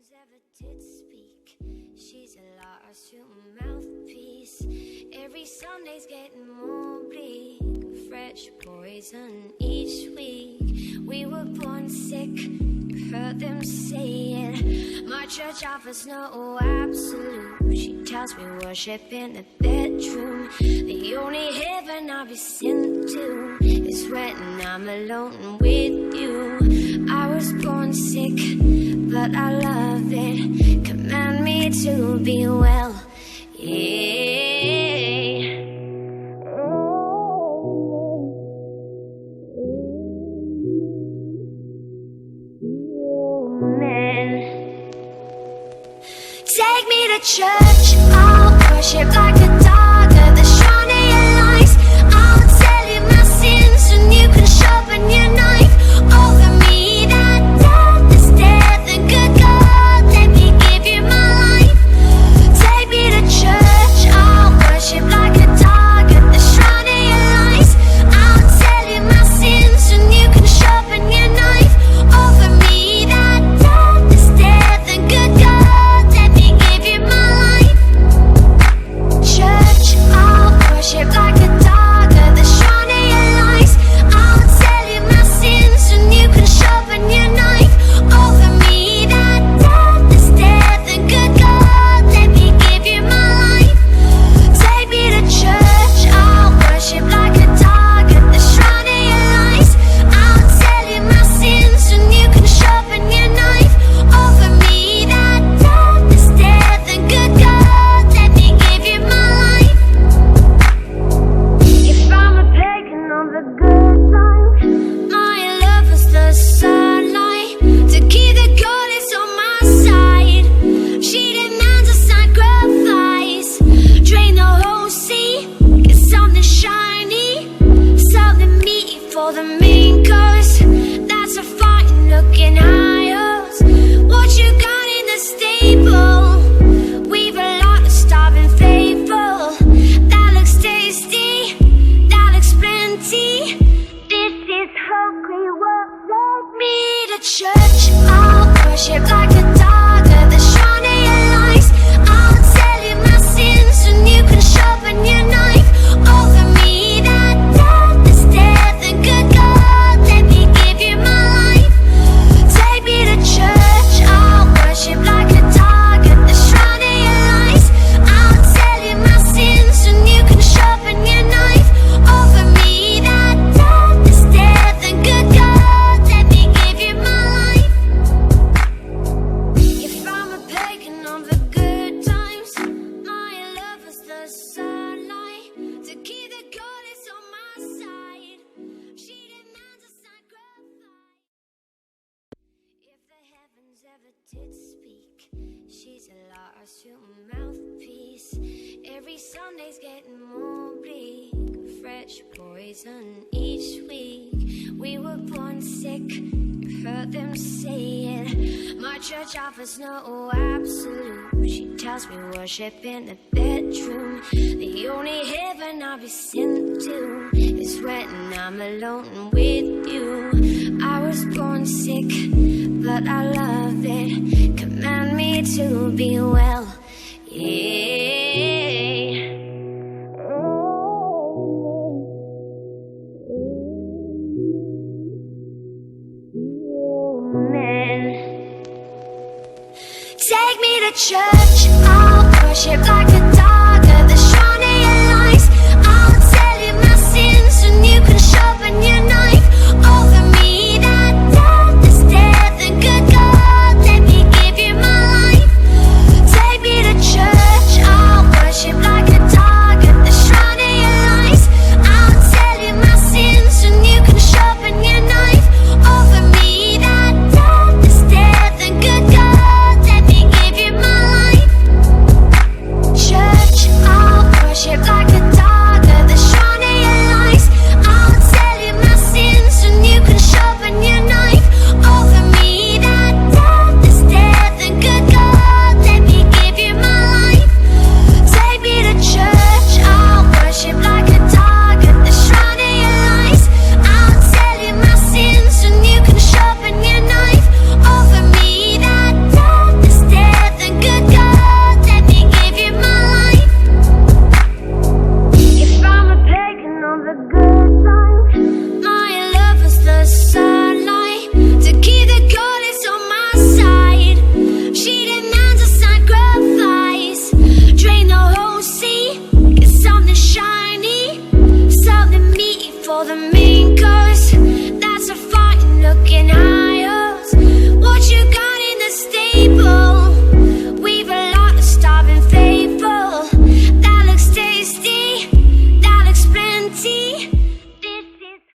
heavens ever did speak, she's a lost human mouthpiece. Every Sunday's getting more bleak, fresh poison each week. We were born sick, you heard them say it. My church offers no absolute. She tells me worship in the bedroom. The only heaven I'll be sent to is when I'm alone with you. I was born sick, but I love it. Command me to be well, yeah. Take me to church, I'll worship like a dog at the shrine of your lies. I'll tell you my sins and you can sharpen your knife over me. That death is death and good God, let me give you my life. Take me to church, I'll worship like a dog at the shrine of your lies. I'll tell you my sins and you can sharpen your knife over me. That death is death and good God, worship like a dog at the shrine of your lies. I'll tell you my sins and you can sharpen your knife over me. That death is death and good God, let me give you my life. Take me to church, I'll worship like a dog at the shrine of your lies. I'll tell you my sins and you can sharpen your knife over me. That death is death and good God, let me give you my life. The good times, my love was the sunlight to keep the goddess on my side. She demands a sacrifice, drain the whole sea, get something shiny, something meaty for the main course. That's a fine looking house. What you got in the stable? We've a lot of starving faithful. That looks tasty, that looks plenty. This is hungry work. Take me to church, I'll worship like a dog at the shrine of your lies. I'll tell you my sins and you can sharpen your knife over me. That death is death and good God, let me give you my life. Take me to church, I'll worship like a dog at the shrine of your lies. I'll tell you my sins and you can sharpen your knife over me. That death is death and good God, let me give you my life. If I'm a pagan of the good times, my love is the sunlight to keep the goddess on my side. She demands a sacrifice. If the heavens ever did speak, she's a lost human mouthpiece. Every Sunday's getting more bleak, fresh poison each week. We were born sick, you heard them say it. My church offers no absolute. She tells me worship in the bedroom. The only heaven I'll be sent to is when I'm alone with you. I was born sick, but I love it. Command me to be well, yeah. Take me to church, I'll worship like a dog at the shrine of your lies. I'll tell you my sins and you can sharpen your knife over me. That death is death and good God, let me give you my life. Take me to church, I'll worship like a dog at the shrine of your lies. I'll tell you my sins and you can sharpen your knife over me. That death is death and good God, let me give you my life. My love is the sunlight to keep the goddess on my side. She demands a sacrifice, drain the whole